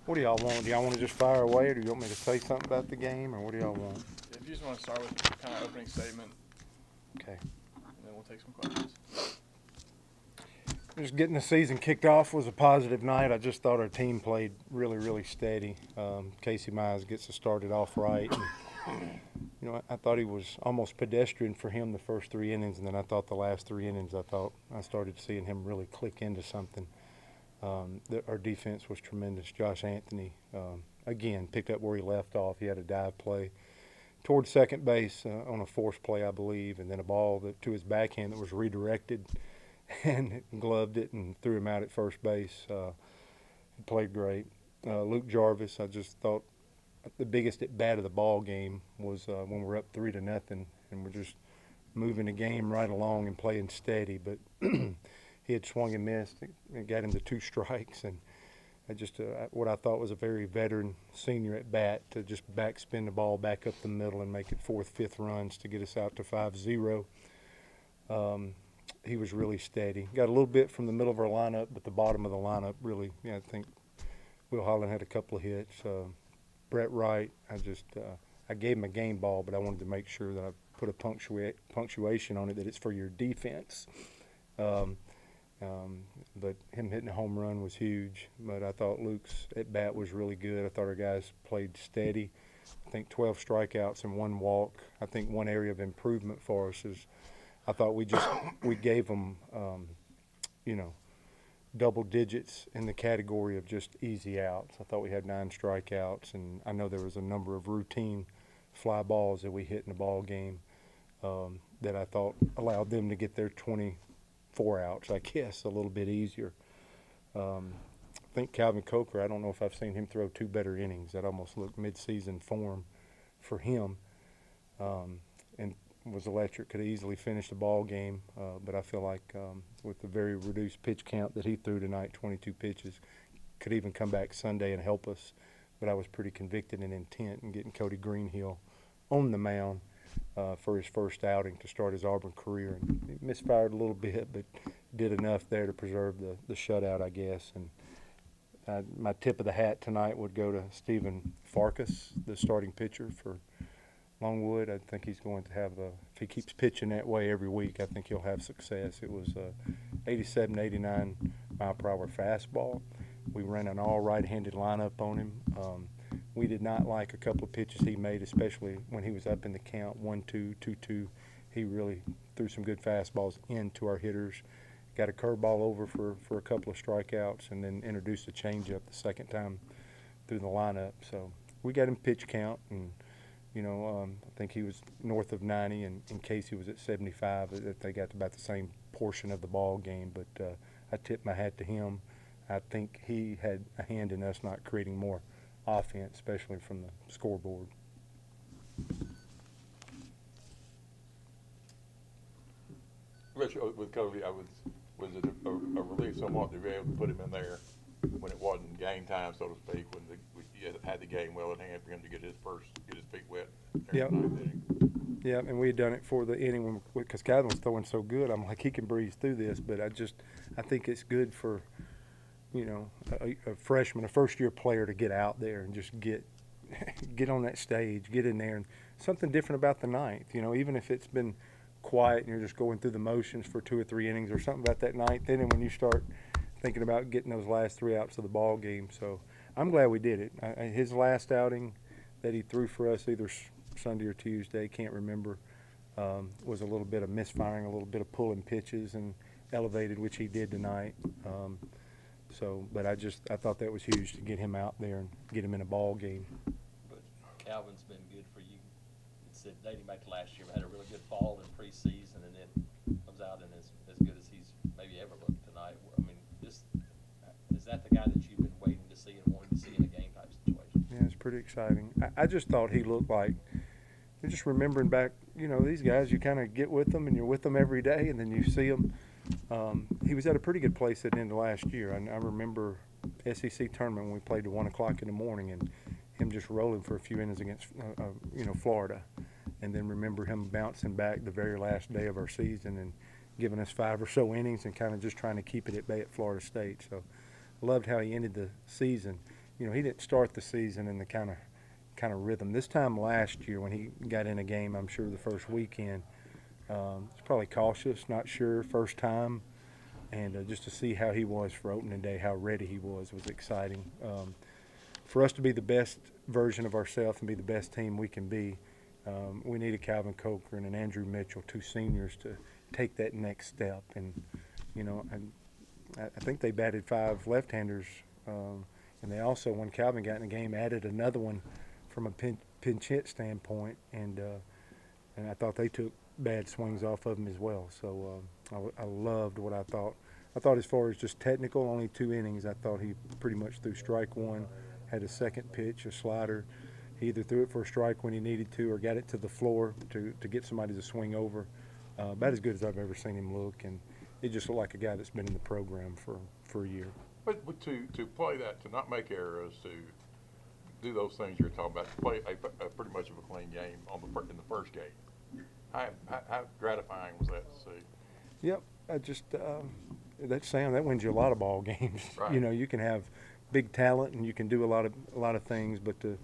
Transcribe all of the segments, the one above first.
What do y'all want? Do y'all want to just fire away, or do you want me to say something about the game, or what do y'all want? If you just want to start with kind of opening statement. Okay. And then we'll take some questions. Just getting the season kicked off was a positive night. I just thought our team played really, really steady. Casey Mize gets us started off right. And, I thought he was almost pedestrian for him the first 3 innings, and then I thought the last 3 innings, I started seeing him really click into something. Our defense was tremendous. Josh Anthony, again, picked up where he left off. He had a dive play towards second base on a forced play, I believe, and then a ball to his backhand that was redirected and gloved it and threw him out at first base. He played great. Luke Jarvis, I just thought the biggest at bat of the ball game was when we're up 3-0 and we're just moving the game right along and playing steady. But he had swung and missed. It got him to 2 strikes, and what I thought was a very veteran senior at bat to just backspin the ball back up the middle and make it 4th, 5th runs to get us out to 5-0. He was really steady. Got a little bit from the middle of our lineup, but the bottom of the lineup really, I think Will Holland had a couple of hits. Brett Wright, I gave him a game ball, but I wanted to make sure that I put a punctuation on it that it's for your defense. But him hitting a home run was huge. But I thought Luke's at bat was really good. I thought our guys played steady. I think 12 strikeouts and 1 walk. I think one area of improvement for us is I thought we gave them, double digits in the category of just easy outs. I thought we had 9 strikeouts, and I know there was a number of routine fly balls that we hit in the ball game that I thought allowed them to get their 24 outs, I guess, a little bit easier. I think Calvin Coker, I don't know if I've seen him throw 2 better innings. That almost looked mid-season form for him. And was electric, could have easily finished the ball game, but I feel like with the very reduced pitch count that he threw tonight, 22 pitches, could even come back Sunday and help us. But I was pretty convicted and intent in getting Cody Greenhill on the mound for his first outing to start his Auburn career. And he misfired a little bit, but did enough there to preserve the shutout, I guess. And my tip of the hat tonight would go to Stephen Farkas, the starting pitcher for Longwood. I think he's going to have if he keeps pitching that way every week, I think he'll have success. It was 87, 89 mile-per-hour fastball. We ran an all right-handed lineup on him. We did not like a couple of pitches he made, especially when he was up in the count, 1-2, 2-2. He really threw some good fastballs into our hitters. Got a curveball over for a couple of strikeouts, and then introduced a changeup the second time through the lineup. So we got him pitch count, and I think he was north of 90, and Casey was at 75. That they got about the same portion of the ball game. But I tip my hat to him. I think he had a hand in us not creating more offense, especially from the scoreboard. Rich, with Cody, was it a relief somewhat to be able to put him in there when it wasn't game time, so to speak, when you had the game well in hand for him to get his feet wet? Yep. Yeah, and we had done it for the inning because Calvin was throwing so good. I'm like, he can breeze through this, but I think it's good for a freshman, a first-year player to get out there and just get on that stage, get in there, and something different about the ninth. Even if it's been quiet and you're just going through the motions for 2 or 3 innings or something about that ninth inning when you start thinking about getting those last 3 outs of the ball game. So I'm glad we did it. His last outing that he threw for us, either Sunday or Tuesday, can't remember, was a little bit of misfiring, a little bit of pulling pitches and elevated, which he did tonight. But I thought that was huge to get him out there and get him in a ball game. But Calvin's been good for you. It's dating back to last year. We had a really good fall in preseason, and then comes out and is as good as he's maybe ever looked tonight. I mean, is that the guy that you've been waiting to see and wanting to see in a game type situation? Yeah, it's pretty exciting. I just thought he looked like, just remembering back, these guys, you kind of get with them and you're with them every day, and then you see them. He was at a pretty good place at the end of last year. I remember SEC tournament when we played to 1 o'clock in the morning, and him just rolling for a few innings against, Florida. And then remember him bouncing back the very last day of our season and giving us 5 or so innings and kind of just trying to keep it at bay at Florida State. So I loved how he ended the season. he didn't start the season in the kind of rhythm. This time last year when he got in a game, I'm sure the first weekend, he's probably cautious, not sure, first time. And just to see how he was for opening day, how ready he was exciting. For us to be the best version of ourselves and be the best team we can be, we needed Calvin Cochran and Andrew Mitchell, 2 seniors, to take that next step. And, I think they batted 5 left-handers. And they also, when Calvin got in the game, added another one from a pinch hit standpoint. And I thought they took bad swings off of him as well. So I loved what I thought. I thought as far as just technical, only 2 innings, I thought he pretty much threw strike 1, had a second pitch, a slider. He either threw it for a strike when he needed to or got it to the floor to get somebody to swing over. About as good as I've ever seen him look. And it just looked like a guy that's been in the program for a year. But to play that, to not make errors, to do those things you're talking about, to play a pretty much of a clean game in the first game, how gratifying was that to see? Yep, that wins you a lot of ball games. Right. You can have big talent and you can do a lot of things, but to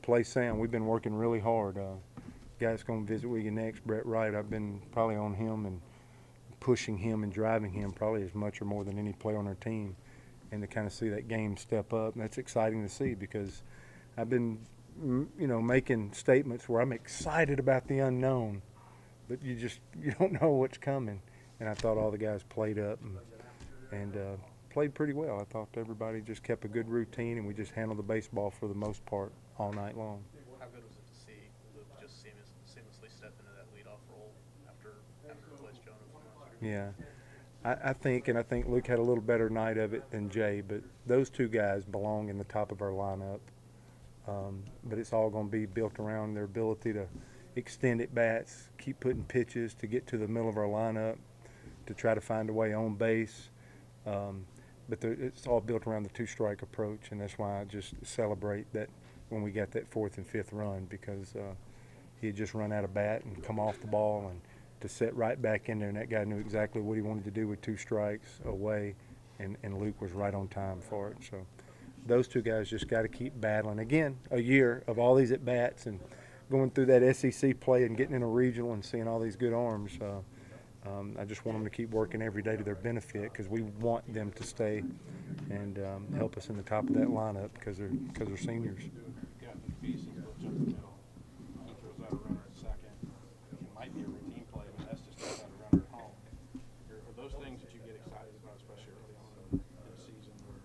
play sound, we've been working really hard. Guy that's going to visit with you next, Brett Wright, I've been probably on him and pushing him and driving him probably as much or more than any player on our team, and to kind of see that game step up, and that's exciting to see because I've been, making statements where I'm excited about the unknown, but you don't know what's coming. And I thought all the guys played up and played pretty well. I thought everybody just kept a good routine, and we just handled the baseball for the most part all night long. How good was it to see Luke just seamlessly step into that leadoff role after replaced Jonah from last year? Yeah. I think Luke had a little better night of it than Jay, but those 2 guys belong in the top of our lineup. But it's all going to be built around their ability to extend at bats, keep putting pitches to get to the middle of our lineup, to try to find a way on base. But it's all built around the 2-strike approach, and that's why I just celebrate that when we got that 4th and 5th run, because he had just run out of bat and come off the ball, and to set right back in there, and that guy knew exactly what he wanted to do with 2 strikes away, and Luke was right on time for it. So those 2 guys just got to keep battling. Again, a year of all these at-bats and going through that SEC play and getting in a regional and seeing all these good arms. I just want them to keep working every day to their benefit because we want them to stay and help us in the top of that lineup because they're seniors. Got the pieces, Butch up the middle. He throws out a runner at second. It might be a routine play, but that's just throwing out a runner at home. Are those things that you get excited about, especially early on in the season, where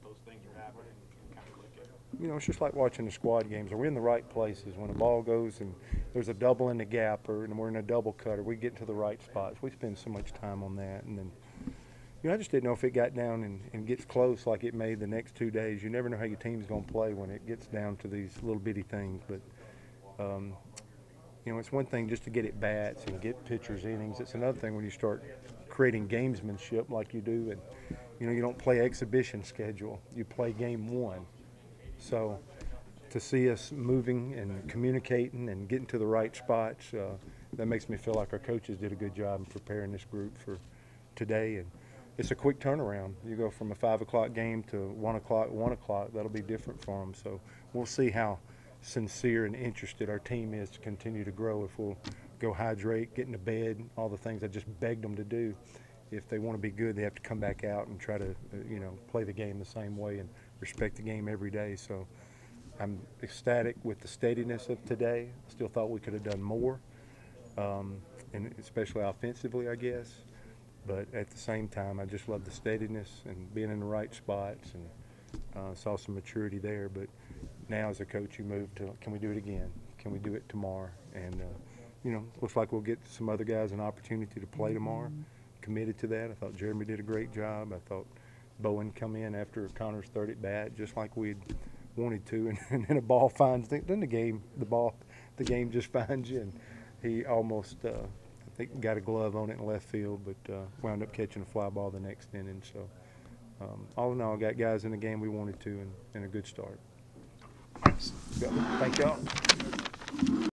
those things are happening and kind of look at it? It's just like watching the squad games. Are we in the right places? When the ball goes and there's a double in the gap, and we're in a double cut, or we get to the right spots. We spend so much time on that. And then, I just didn't know if it got down and gets close like it may the next 2 days. You never know how your team's going to play when it gets down to these little bitty things. But, it's one thing just to get at bats and get pitchers' innings. It's another thing when you start creating gamesmanship like you do. And, you don't play exhibition schedule. You play game 1. So to see us moving and communicating and getting to the right spots, that makes me feel like our coaches did a good job in preparing this group for today. And it's a quick turnaround. You go from a 5 o'clock game to 1 o'clock. That'll be different for them. So we'll see how sincere and interested our team is to continue to grow. If we'll go hydrate, get into bed, all the things I just begged them to do. If they want to be good, they have to come back out and try to, play the game the same way and respect the game every day. So I'm ecstatic with the steadiness of today. I still thought we could have done more, and especially offensively, I guess. But at the same time, I just love the steadiness and being in the right spots, and saw some maturity there. But now as a coach, you move to, can we do it again? Can we do it tomorrow? And, looks like we'll get some other guys an opportunity to play tomorrow. Committed to that. I thought Jeremy did a great job. I thought Bowen come in after Connor's 3rd at bat, just like we'd wanted to, and then a ball finds. Then the game just finds you, and he almost, I think, got a glove on it in left field, but wound up catching a fly ball the next inning. So all in all, got guys in the game we wanted to, and a good start. Thanks. Thank y'all.